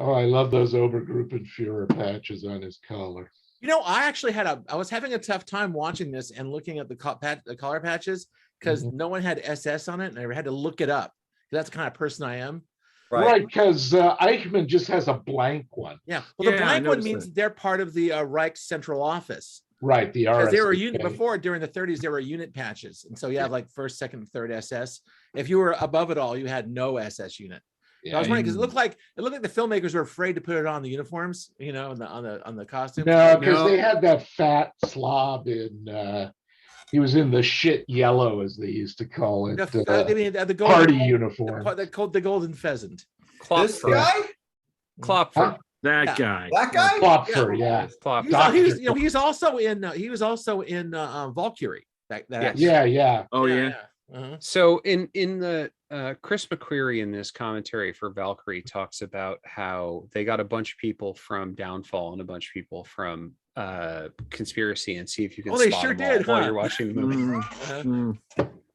Oh, I love those Obergruppenführer patches on his collar. I was having a tough time watching this and looking at the collar patches because no one had SS on it, and I had to look it up. That's the kind of person I am. Right, because Eichmann just has a blank one. Yeah, well, the blank one means they're part of the Reich Central Office. Right, the RSA. Because they were a unit before, during the 30s, there were unit patches, and so you have like first, second, third SS. If you were above it all, you had no SS unit. Yeah, I was wondering because it looked like the filmmakers were afraid to put it on the uniforms, on the costumes. No, because they had that fat slob in. He was in the shit yellow, as they used to call it. The party uniform. The golden pheasant. This guy? Klopfer. Huh? That guy. That guy? Klopfer, yeah. He was also in Valkyrie. Yeah. Oh yeah. Uh-huh. So in the Chris McQuarrie in this commentary for Valkyrie talks about how they got a bunch of people from Downfall and a bunch of people from Conspiracy, and see if you can they spot sure them all did, while you're watching the movie.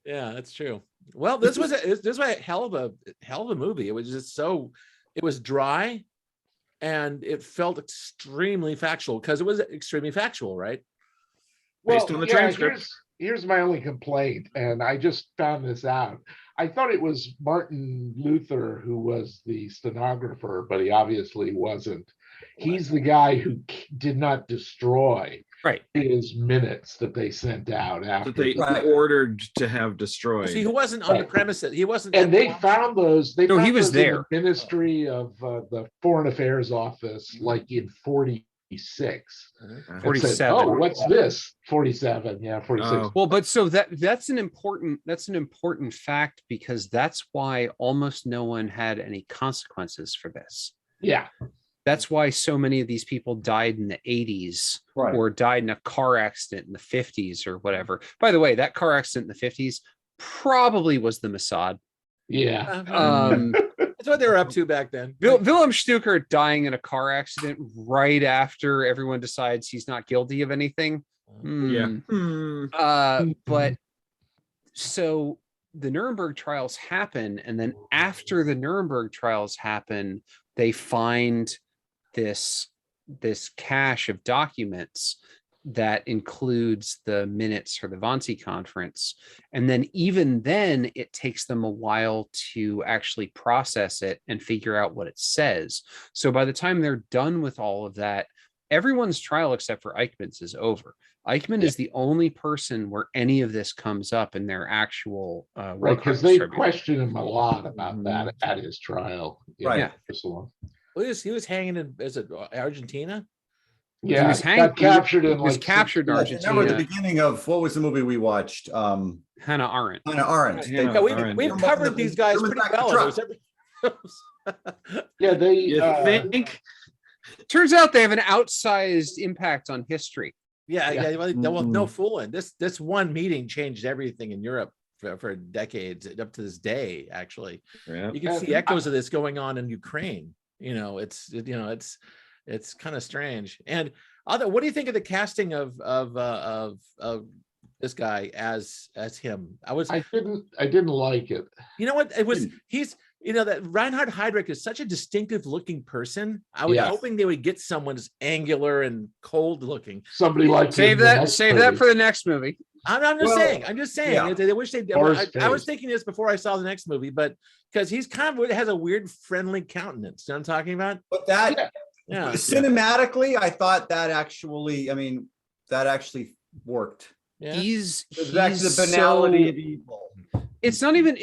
Yeah, that's true. Well, this was a hell of a movie. It was just it was dry, and it felt extremely factual because it was extremely factual, right? Based on the transcript. Here's my only complaint, and I just found this out. I thought it was Martin Luther who was the stenographer, but he obviously wasn't. He's the guy who did not destroy his minutes that they sent out after. That they ordered to have destroyed. See, he wasn't on the premises. He wasn't. And they found those. He was there. In the Ministry of the Foreign Affairs Office, like in 46. 47. Said, oh, what's this? 47. Yeah, 46. Oh. Well, but so that's an important fact, because that's why almost no one had any consequences for this. Yeah. That's why so many of these people died in the 80s or died in a car accident in the 50s or whatever. By the way, that car accident in the 50s probably was the Mossad. Yeah. That's what they were up to back then. Wilhelm Stucker dying in a car accident right after everyone decides he's not guilty of anything. But so the Nuremberg trials happen, and then after the Nuremberg trials happen, they find this cache of documents that includes the minutes for the Wannsee conference. And then even then, it takes them a while to actually process it and figure out what it says. So by the time they're done with all of that, everyone's trial except for Eichmann's is over. Eichmann is the only person where any of this comes up in their actual right, because they question him a lot about that at his trial. Right. Well, he was hanging in Argentina. Yeah, he was captured in Argentina. Remember the beginning of what was the movie we watched? Hannah Arendt. We've covered these guys pretty well. Yeah, they you think. Turns out they have an outsized impact on history. Yeah. Well, no fooling. This one meeting changed everything in Europe for decades, up to this day. Actually, you can see echoes of this going on in Ukraine. It's kind of strange. And what do you think of the casting of this guy as him? I didn't like it. You know what? That Reinhard Heydrich is such a distinctive looking person. I was hoping they would get someone as angular and cold looking. Somebody like save that for the next movie. I'm just saying. Yeah. They wish they. I was thinking this before I saw the next movie, but because he's kind of has a weird friendly countenance. You know what I'm talking about? But that. Yeah. Cinematically, I thought that actually worked. Yeah. He's back to the banality of evil. It's not even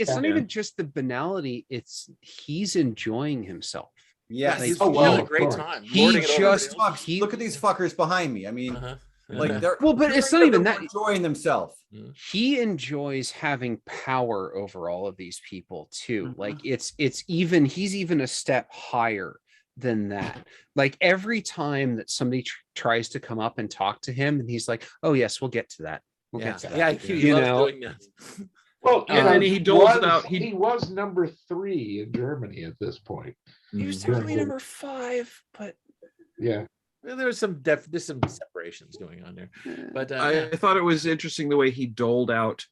just the banality. It's he's enjoying himself. Yes. He's having a great time. Look at these fuckers behind me. I mean, but it's not even that enjoying themselves. He enjoys having power over all of these people too. Like he's even a step higher than that. Like every time that somebody tries to come up and talk to him, and he's like, "Oh yes, we'll get to that. We'll get to that." Yeah, he loves doing that. Well, and he doles out. He was number 3 in Germany at this point. He was technically number 5, but yeah. Well, there's some separations going on there. But I thought it was interesting the way he doled out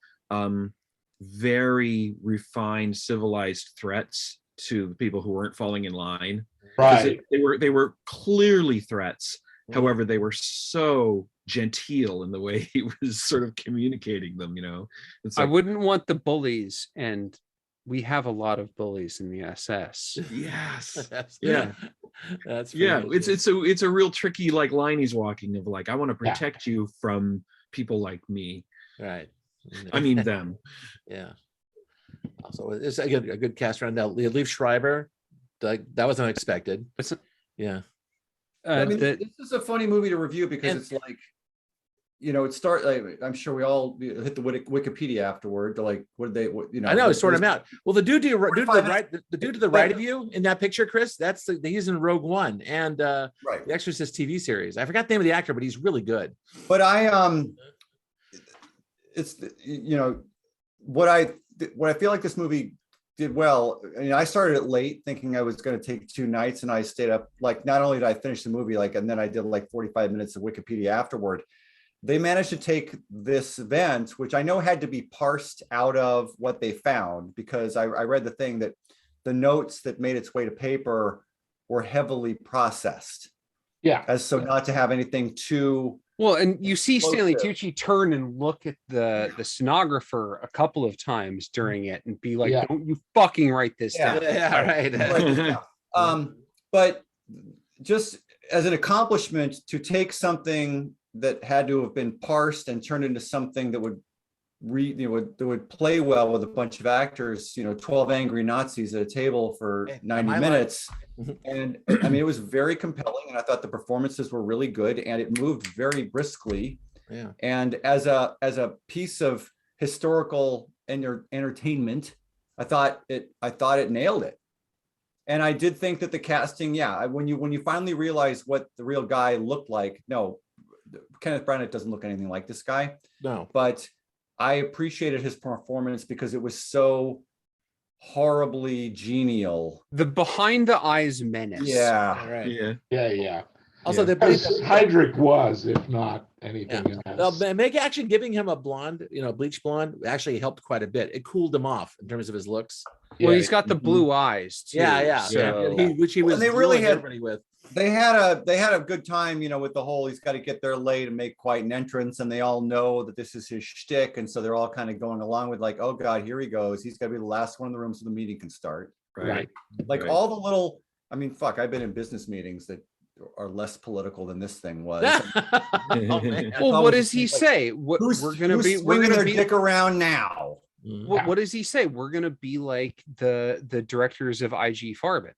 very refined, civilized threats to the people who weren't falling in line. Because Right. they were clearly threats. Mhm. However, they were so genteel in the way he was sort of communicating them, you know. It's I like, wouldn't want the bullies, and we have a lot of bullies in the SS. yes. That's, Yeah. that's Yeah, pretty it's a real tricky like line he's walking of like, I want to Yeah. protect you from people like me. right. I mean them. Yeah. Also, it's again a good cast round. Now, Leaf Schreiber, like that was unexpected. Yeah. I mean, The- this is a funny movie to review because And- it's like, you know, I'm sure we all hit the Wikipedia afterward to like, what you know. I know, what- sort him out. Well, the dude to the 45 minutes. right, the dude to the right of you in that picture, Chris, that's he's in Rogue One and Right. the Exorcist TV series. I forgot the name of the actor, but he's really good. But it's, you know, what I feel like this movie did well. I mean, I started it late thinking I was going to take 2 nights, and I stayed up, like, not only did I finish the movie, like, and then I did like 45 minutes of Wikipedia afterward. They managed to take this event, which I know had to be parsed out of what they found, because I read the thing that the notes that made its way to paper were heavily processed, Yeah. as so not to have anything too. Well, and you see Close Stanley there. Tucci turn and look at the stenographer a couple of times during it and be like, Yeah. "Don't you fucking write this Yeah. down." Yeah, right. Like, but just as an accomplishment to take something that had to have been parsed and turned into something that would that would play well with a bunch of actors, 12 angry Nazis at a table for Hey, 90 my minutes. line. And I mean, it was very compelling, and I thought the performances were really good, and it moved very briskly. Yeah. And as a piece of historical entertainment, I thought it nailed it. And I did think that the casting, when you finally realize what the real guy looked like, no, Kenneth Branagh doesn't look anything like this guy, No. but I appreciated his performance because it was so horribly genial. The behind the eyes menace. Yeah. Right. Yeah. Yeah. Also, Yeah. they As Heydrich was, if not anything else. Meg actually giving him a blonde, bleach blonde, actually helped quite a bit. It cooled him off in terms of his looks. Well, Yeah. he's got the blue eyes too. Yeah. So Which he Well, was and they really grilling had- everybody with. They had a good time, with the whole, he's got to get there late and make quite an entrance, and they all know that this is his shtick, and so they're all kind of going along with like, oh God, here he goes. He's got to be the last one in the room so the meeting can start. Right. Like Right. all the little, I mean, fuck, I've been in business meetings that are less political than this thing was. Oh, man. well, what does he say? What Who's we're gonna be? We're swinging gonna their be. dick around now? What does he say? We're gonna be like the directors of IG Farben.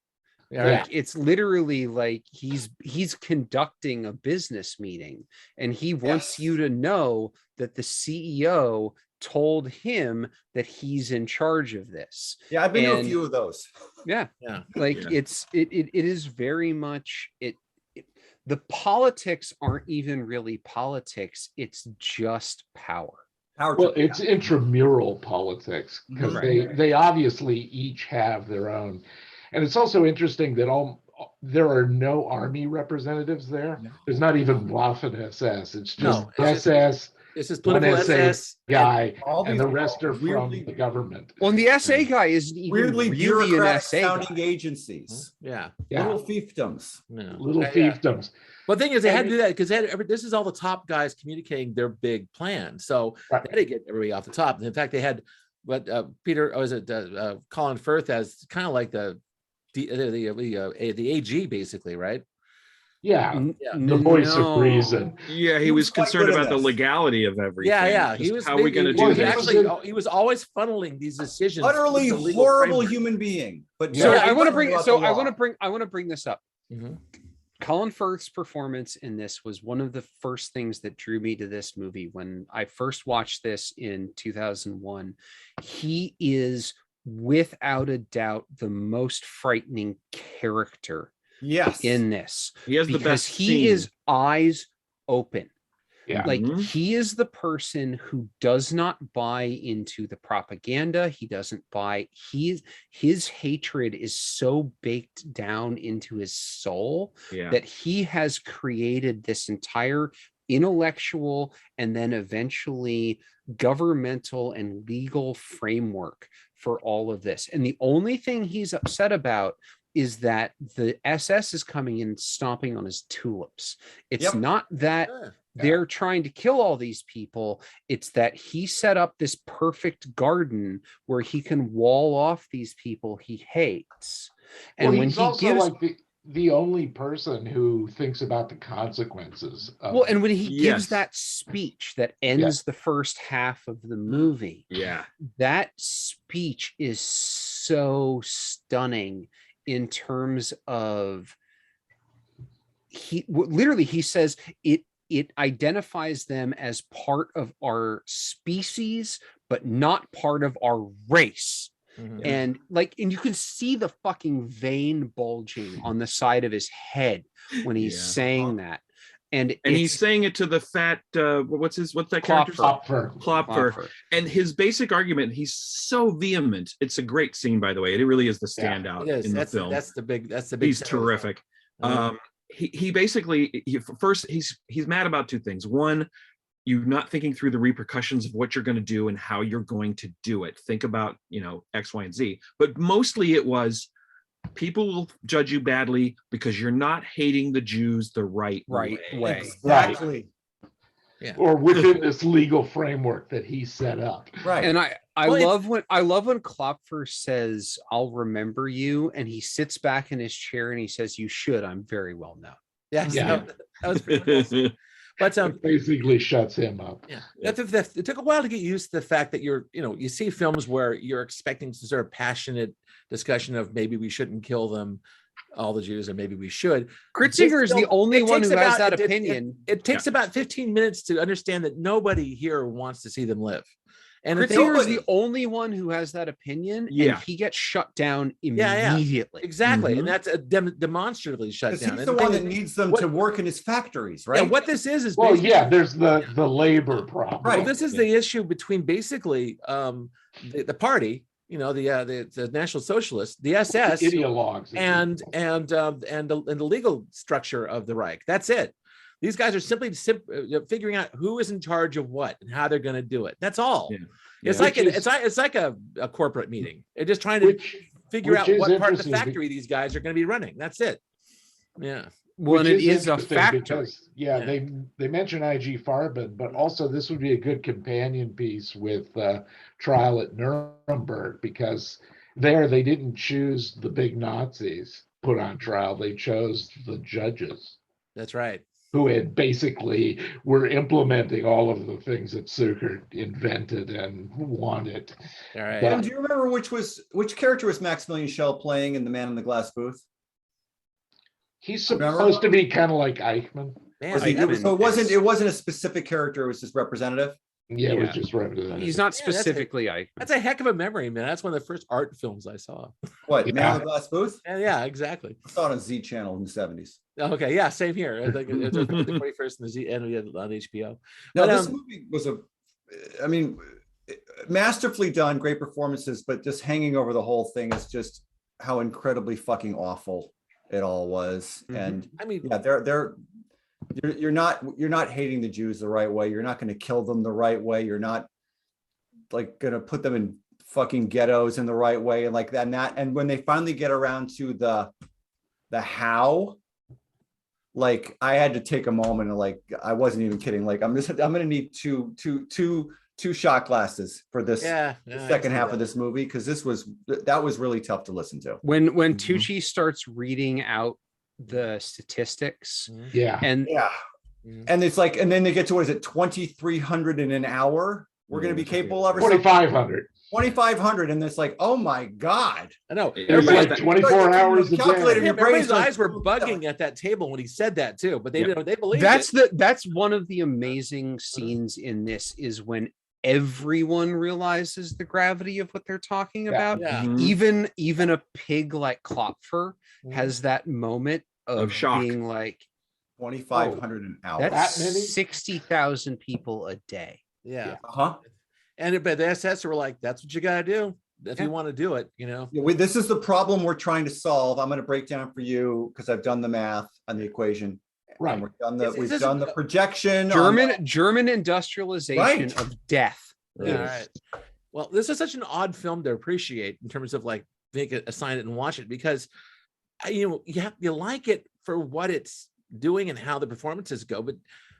Yeah. Like it's literally like he's conducting a business meeting, and he wants Yes. you to know that the CEO told him that he's in charge of this. Yeah, I've been to a And- few of those. Yeah. Yeah. Like Yeah. it is very much the politics aren't even really politics, it's just power. Power Well, trip. it's intramural politics because Right. they obviously each have their own. And it's also interesting that there are no army representatives there. No. There's not even Waffen SS. It's just No, it's just- SS This is one political SA SS. guy, All and these the rest are weirdly- from the government. Well, and the SA guy isn't even weirdly really an bureaucratic SA sounding guy. agencies, Yeah. Yeah, little fiefdoms. Yeah. little Yeah. fiefdoms. But the thing is, they had to do that because this is all the top guys communicating their big plan. So Right. they had to get everybody off the top. And in fact, they had what Colin Firth as kind of like the AG basically, right? Yeah, Yeah. the voice No. of reason. Yeah, he He was was quite concerned good at about the this. legality of everything. Yeah. Just He was. how are we going to well, do he this? was Actually, in- he was always funneling these decisions. Utterly through the legal horrible framework. human being. But So Yeah. I want to bring about so the I law. want to bring this up. Mhm. Colin Firth's performance in this was one of the first things that drew me to this movie when I first watched this in 2001. He is without a doubt the most frightening character Yes. in this He has the because best he scene. is eyes open. Yeah, Like Mhm. he is the person who does not buy into the propaganda. He doesn't buy his hatred is so baked down into his soul Yeah. that he has created this entire intellectual and then eventually governmental and legal framework for all of this. And the only thing he's upset about is that the SS is coming in and stomping on his tulips. It's Yep. not that Sure. they're trying to kill all these people. It's that he set up this perfect garden where he can wall off these people he hates. And Well, when he's he also gives like the only person who thinks about the consequences. well, and when he gives Yes. that speech that ends the first half of the movie, Yeah. that speech is so stunning in terms of literally he says it identifies them as part of our species but not part of our race. Mhm. And like, and you can see the fucking vein bulging on the side of his head when he's Yeah. saying that. And he's saying it to the fat what's that character? Klopfer. Klopfer. And his basic argument, he's so vehement. It's a great scene, by the way. It really is the standout It is. in the That's film. that's the big He's seller. terrific. Mhm. He basically first he's mad about two things. One, you're not thinking through the repercussions of what you're going to do and how you're going to do it. Think about, X, Y, and Z. But mostly it was people will judge you badly because you're not hating the Jews the right way. Exactly. Yeah. Or within this legal framework that he set up. Right. And I Well, love when Klopfer says, "I'll remember you," and he sits back in his chair and he says, "You should. I'm very well known." Yes, Yeah. that was pretty cool. But It basically shuts him up. yeah, it took a while to get used to the fact that you see films where you're expecting some sort of passionate discussion of maybe we shouldn't kill them, all the Jews, or maybe we should. Kritzinger is the only one who has that opinion. It takes about 15 minutes to understand that nobody here wants to see them live. And if they- Kritzinger is the only one who has that opinion, Yeah. and he gets shut down Yeah. immediately. exactly, Mhm. and that's demonstratively shut Because down. he's And the one thing that is- needs them what- to work in his factories, yeah, right? what this is Well, basically- yeah, there's the labor problem. Right. Well, this is the issue between basically the party, the National Socialists, the SS, Ideologues. and the legal structure of the Reich. That's it. These guys are simply figuring out who is in charge of what and how they're going to do it. That's all. Yeah. It's Yeah. like it's like a corporate meeting. They're just trying to Which figure which out is what part of the interesting factory these guys are going to be running. That's it. Yeah. Well, and which it is a interesting factory. because, Yeah. they mention IG Farben, but also this would be a good companion piece with Trial at Nuremberg, because there they didn't choose the big Nazis put on trial. They chose the judges That's right. who had basically were implementing all of the things that Zucker invented and wanted. All right. But- And do you remember which character was Maximilian Schell playing in The Man in the Glass Booth? He's Remember? supposed to be kind of like Eichmann. Man, Was he- Eichmann so is- it wasn't a specific character, it was just representative. Yeah, it was Yeah. just representative. He's not Yeah, that's it. specifically Eichmann. That's a heck of a memory, man. That's one of the first art films I saw. What, Yeah. Man in the Glass Booth? And yeah, exactly. I saw it on Z Channel in the 70s. Okay, yeah, same here. I think it's the 21st and the Z and we had it on HBO. No, But, this movie was masterfully done, great performances, but just hanging over the whole thing is just how incredibly fucking awful it all was. Mhm. And I mean, yeah, you're not hating the Jews the right way. You're not going to kill them the right way. You're not like going to put them in fucking ghettos in the right way and like that and that. And when they finally get around to the how, like I had to take a moment and like I wasn't even kidding. Like I'm gonna need two shot glasses for this yeah, the yeah, second I see half that. of this movie, because that was really tough to listen to. When Mhm. Tucci starts reading out the statistics, Mhm. Yeah. and Yeah. Mhm. And it's like, and then they get to, what is it, 2,300 in an hour? We're going to be capable of, or something? 2,500. 2,500. And it's like, oh my God. I know. It It's was like that- 24 hours a Calculator. day. Your brain Everybody's starts- eyes were bugging at that table when he said that too, but they Yeah. didn't. They believed that's it. that's one of the amazing scenes in this is when everyone realizes the gravity of what they're talking Yeah. about. Yeah. Mhm. Even a pig like Klopfer has that moment Of shock. being like, 2,500 an hour. that's That many? 60,000 people a day. Yeah. Uh-huh. But the SS were like, "That's what you got to do if Yeah. you want to do it." Yeah, this is the problem we're trying to solve. I'm going to break down for you because I've done the math on the equation. Right. We've done the projection. German industrialization of death. All right. Well, this is such an odd film to appreciate in terms of like assign it and watch it, because you like it for what it's doing and how the performances go, but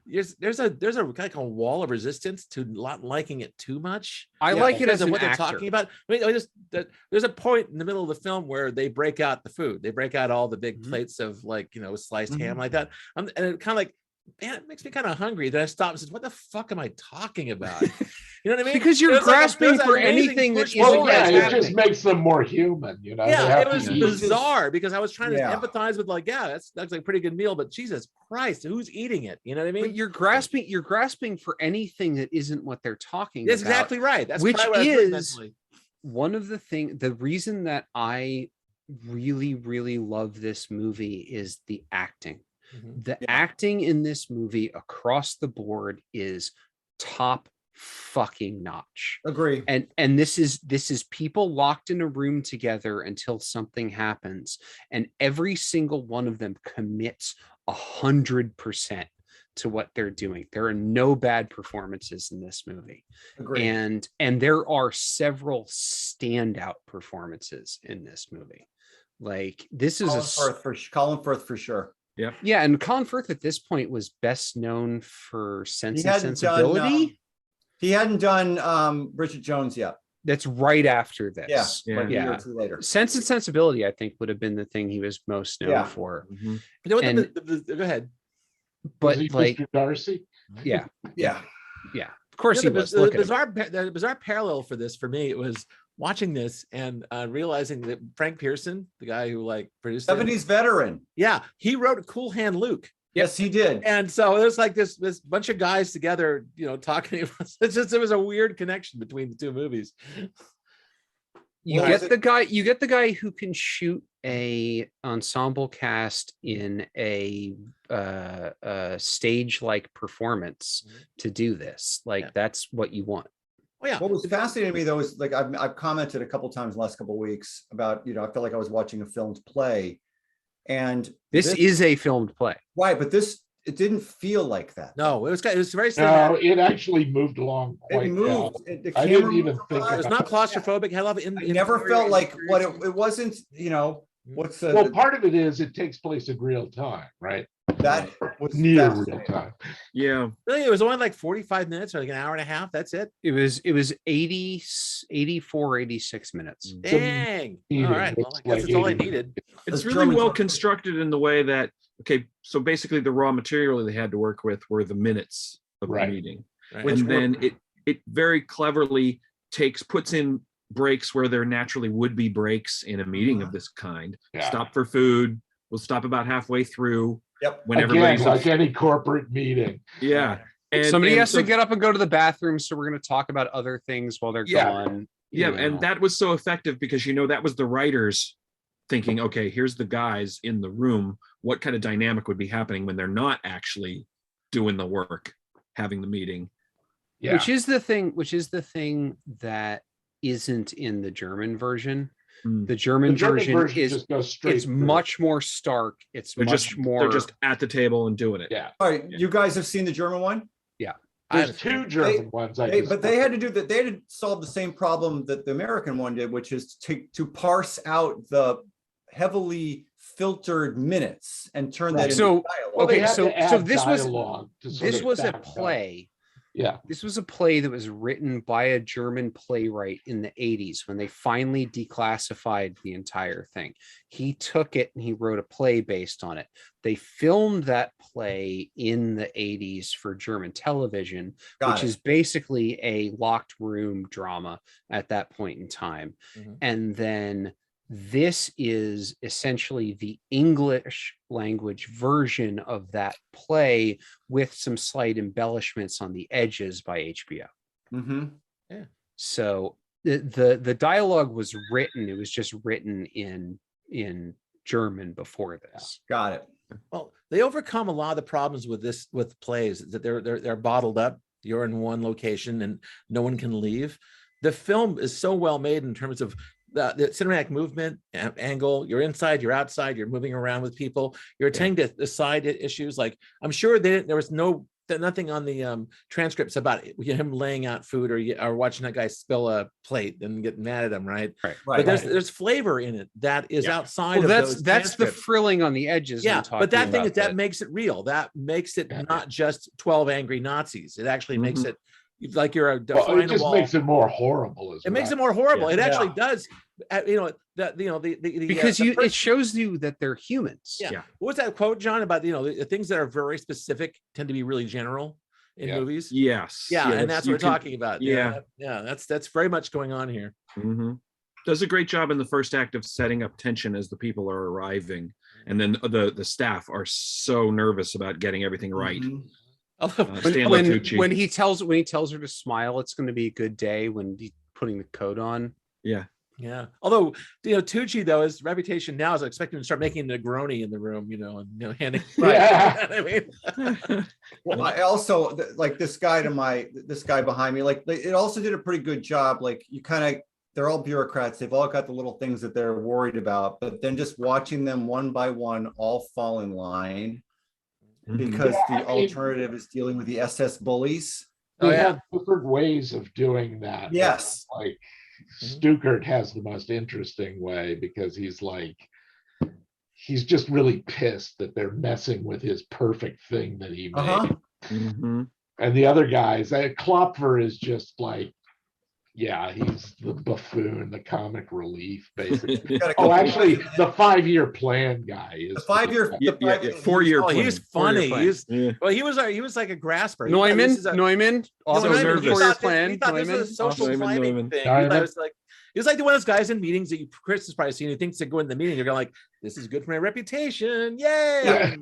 there's a like a wall of resistance to not liking it too much. I like it as what an they're actor. talking about. I mean, there's a point in the middle of the film where they break out the food. They break out all the big plates of like, sliced ham like that. And it kind of like, man, it makes me kind of hungry. Then I stop and says, what the fuck am I talking about? You know what I mean? Because you're grasping for anything that isn't it just makes them more human, Yeah, it was bizarre because I was trying to empathize with like, that's like a pretty good meal, but Jesus Christ, who's eating it? You know what I mean? But you're grasping for anything that isn't what they're talking That's about. exactly right. That's which is one of the reason that I really, really love this movie is the acting. The acting in this movie across the board is top fucking notch. Agree. And this is people locked in a room together until something happens, and every single one of them commits 100% to what they're doing. There are no bad performances in this movie. Agree. And there are several standout performances in this movie. Like this is Colin Firth for sure. Yeah, and Colin Firth at this point was best known for Sense and Sensibility. He hadn't done Bridget Jones yet. That's right after this. Yeah. A year or two later. Sense and Sensibility, I think, would have been the thing he was most known for. Go ahead. But like Mr. Darcy. Yeah. Of course he was. The bizarre parallel for this for me, it was watching this and realizing that Frank Pierson, the guy who like produced 70s veteran. Yeah, he wrote Cool Hand Luke. Yes, he did. And so there's like this bunch of guys together, talking. It was a weird connection between the two movies. You get the guy who can shoot a ensemble cast in a stage like performance to do this. Like that's what you want. Oh, yeah. What was fascinating to me though is like I've commented a couple times in the last couple of weeks about I felt like I was watching a filmed play, and this is a filmed play, right? But it didn't feel like that. No, it was very no, it actually moved along quite it moved. well. I didn't even think it was not claustrophobic. I never felt like what it wasn't. What's the well? Part of it is it takes place in real time, right? That was near real time. Yeah, really, it was only like 45 minutes or like an hour and a half. That's it. It was 84, 86 minutes. Dang. All right. Well, I guess that's all I needed. It's really well constructed in the way that so basically the raw material they had to work with were the minutes of the meeting, and then it very cleverly puts in breaks where there naturally would be breaks in a meeting of this kind. Stop for food. We'll stop about halfway through. Yep. When everybody's like any corporate meeting. Yeah. And somebody has to get up and go to the bathroom, so we're going to talk about other things while they're gone. And that was so effective because that was the writers thinking, okay, here's the guys in the room. What kind of dynamic would be happening when they're not actually doing the work, having the meeting? Yeah. Which is the thing that isn't in the German version. The German version is just goes straight. It's much more stark. They're just at the table and doing it. Yeah. All right. You guys have seen the German one? Yeah. There's two German ones. But they had to do that. They had to solve the same problem that the American one did, which is to parse out the heavily filtered minutes and turn that into dialogue. Okay, so this was a back play. Yeah. This was a play that was written by a German playwright in the 80s when they finally declassified the entire thing. He took it and he wrote a play based on it. They filmed that play in the 80s for German television, which is basically a locked room drama at that point in time. And then this is essentially the English language version of that play with some slight embellishments on the edges by HBO. Yeah. So the dialogue was written. It was just written in German before this. Got it. Well, they overcome a lot of the problems with plays that they're bottled up. You're in one location and no one can leave. The film is so well made in terms of the cinematic movement, angle, you're inside, you're outside, you're moving around with people, you're attending to the side issues. Like, I'm sure there was nothing on the transcripts about him laying out food or watching that guy spill a plate and getting mad at him, right? But there's flavor in it that is outside of those that's the transcripts. frilling on the edges. Yeah, I'm talking but that thing about, that makes it real. That makes it not just 12 angry Nazis. It actually makes it like you're a it just makes it more horrible. It makes it more horrible. It actually does. Because it shows you that they're humans. Yeah. What's that quote, John, about the things that are very specific tend to be really general in movies? Yes. Yeah, and that's what we're talking about. Yeah. That's very much going on here. Does a great job in the first act of setting up tension as the people are arriving, and then the staff are so nervous about getting everything right. When he tells her to smile, it's going to be a good day when he's putting the coat on. Yeah. Although, Tucci, though, his reputation now is expecting him to start making Negroni in the room, and handing. I mean, well, I also like this guy behind me. Like, it also did a pretty good job. Like, they're all bureaucrats. They've all got the little things that they're worried about, but then just watching them one by one all fall in line, because the alternative is dealing with the SS bullies. They have different ways of doing that. Yes. Like, Stuckert has the most interesting way, because he's just really pissed that they're messing with his perfect thing that he made. And the other guys, Klopfer is just like, he's the buffoon, the comic relief, basically. Actually, the 5-year plan guy is the 5-year, 4-year. Oh, he's funny. He was like a grasper. Neumann, also nervous. 4-year plan. He thought this was a social climbing thing. He was like one of those guys in meetings that Chris has probably seen, who thinks they go in the meeting, they're going like, this is good for my reputation. Yay.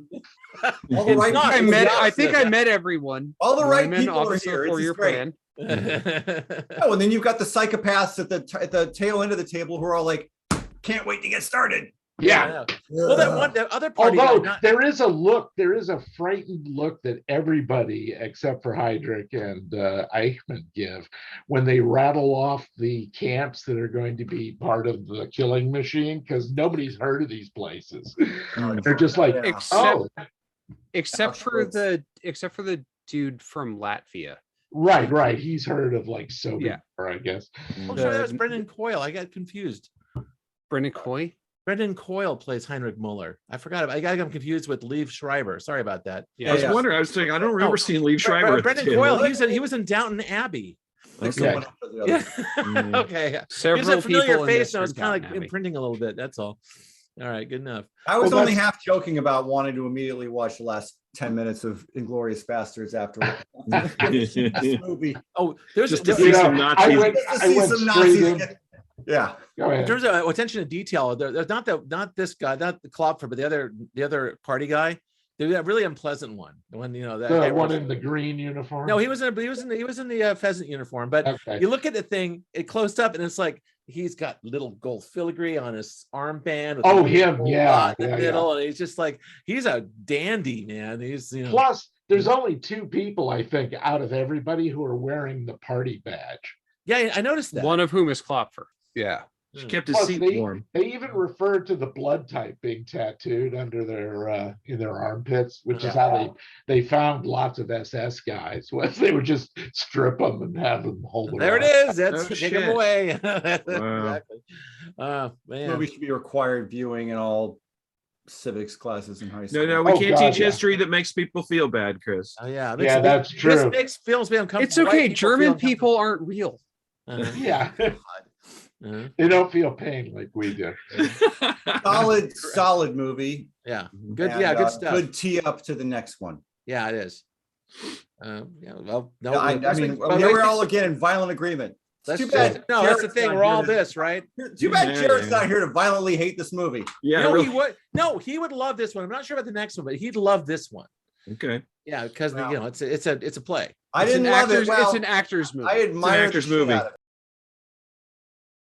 I think I met everyone. All the right Neumann, people are here. It's great. Oh, and then you've got the psychopaths at the tail end of the table who are all like, can't wait to get started. Yeah. Well, the other party. Although there is a frightened look that everybody except for Heydrich and Eichmann give when they rattle off the camps that are going to be part of the killing machine, because nobody's heard of these places. They're just like, except for the dude from Latvia. Right. He's heard of like Soviet, I guess. Oh, sure, that was Brendan Coyle. I got confused. Brendan Coy? Brendan Coyle plays Heinrich Muller. I forgot about. I got him confused with Liev Schreiber. Sorry about that. I was wondering. I was thinking. I don't remember seeing Liev Schreiber. Brendan Coyle. He was in Downton Abbey. Okay. Okay. Several he was a familiar people face, and I was kind of like imprinting a little bit. That's all. All right, good enough. I was only half joking about wanting to immediately watch the last 10 minutes of Inglourious Bastards after this movie. Oh, there's just to see some Nazis. I went straight in. Yeah. In terms of attention to detail, there's not this guy, not the Klopfer, but the other party guy. They're a really unpleasant one. The one, the one in the green uniform. No, he was in the pheasant uniform. But you look at the thing, it closed up, and it's like he's got little gold filigree on his armband. Oh, him, in the middle, and he's just like he's a dandy, man. He's plus there's only 2 people, I think, out of everybody who are wearing the party badge. Yeah, I noticed that. One of whom is Klopfer. Yeah. She kept his seat warm. They even referred to the blood type being tattooed under their in their armpits, which is how they found lots of SS guys. Was they would just strip them and have them hold them. There it is. That's take them away. Exactly. Man, movie should be required viewing in all civics classes in high school. No, we can't teach history that makes people feel bad, Chris. Oh yeah, that's true. This makes films be uncomfortable. It's okay. German people aren't real. Yeah. They don't feel pain like we do. Solid movie. Yeah, good. And, good stuff. Good tee up to the next one. Yeah, it is. I mean, we're all again in violent agreement. Too bad. No, that's the thing. We're all this, right? Too bad Jared's not here to violently hate this movie. Yeah, he would. No, he would love this one. I'm not sure about the next one, but he'd love this one. Okay. Yeah, because it's a play. I didn't love it. It's an actor's movie. I admire the movie.